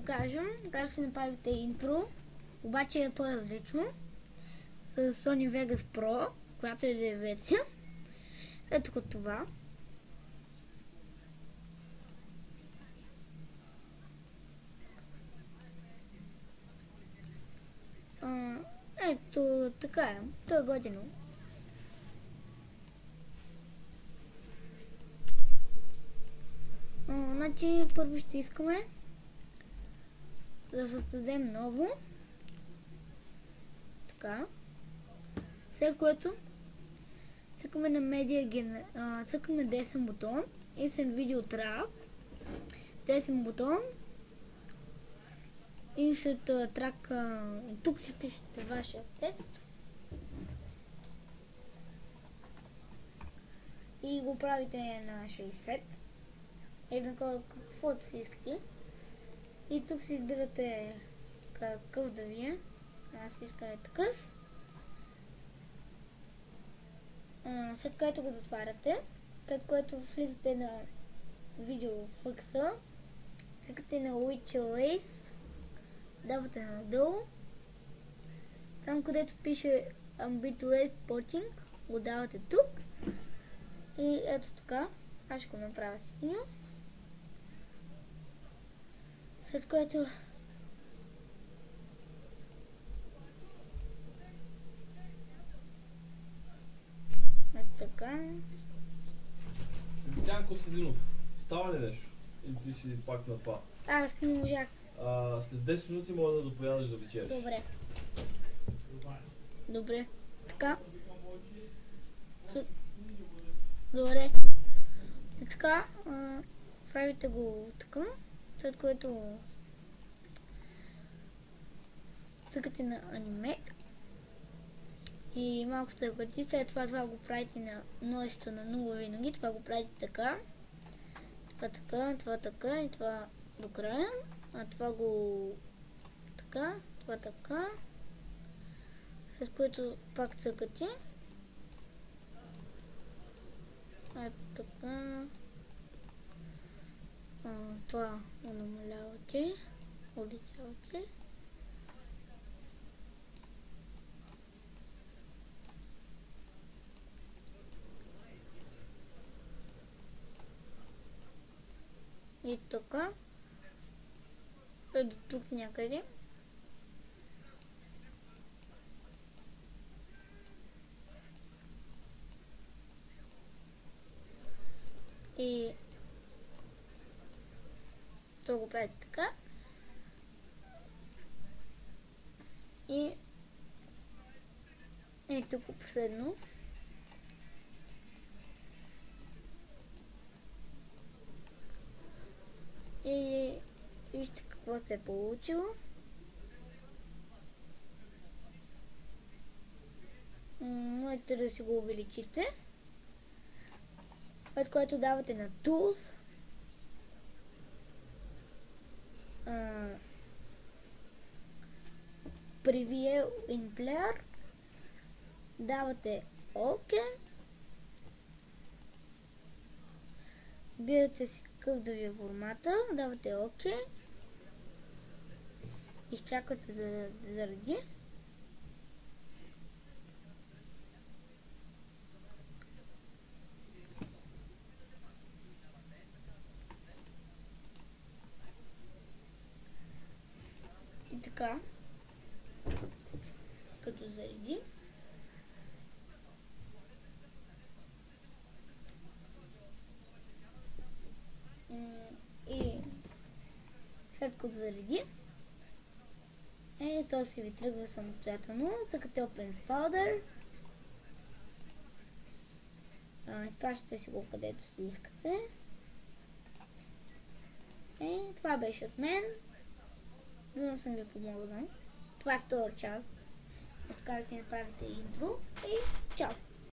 покажа. Как си направите интро, обаче е по-различно. С Sony Vegas Pro, която е да е версия. Ето като това. Ето така е. То е готино. Значи първо ще искаме да създадем ново. Така. След което цъкаме на медиа, цъкаме десен бутон и Send Video Trap. Десен бутон и след трак, тук си пишете вашия текст и го правите на 60 или на каквото си искате. И тук си избирате какъв да ви е. Аз искам такъв. След което го затваряте, след което влизате на видео фъкса, цъкате на Which Erase, давате надолу, там където пише Bitrate Spotting, го давате тук и ето така. Аз ще го направя синьо, след което така. Кристиян Костадинов, става ли нещо? Или ти си пак на това? Аз не можах. След 10 минути мога да заповядаш да вечериш. Добре. Добре. Така. Добре. И така, правите го така, след което цъкате на Animate и малко стъпвате, след това го правите на множество на 0 винаги, това го правите така, това така, това така и това до края, а това го така, това така, след което пак цъкате, така, това го намалявате, увеличавате. И така, до тук някъде. И това го правите така. И тук последно. И вижте какво се е получило. Можете да си го увеличите. След което давате на Tools. Preview in Player. Давате OK. Бирате си какъв да ви е формата, давате OK. Изчаквате да заради. И така, като заради. И след като зареди, то си ви тръгва самостоятелно. Цъкате Open Folder. Изпращате си го където си искате. Това беше от мен. Дано съм ви помогнал. Това е втора част. Така да си направите интро. И чао!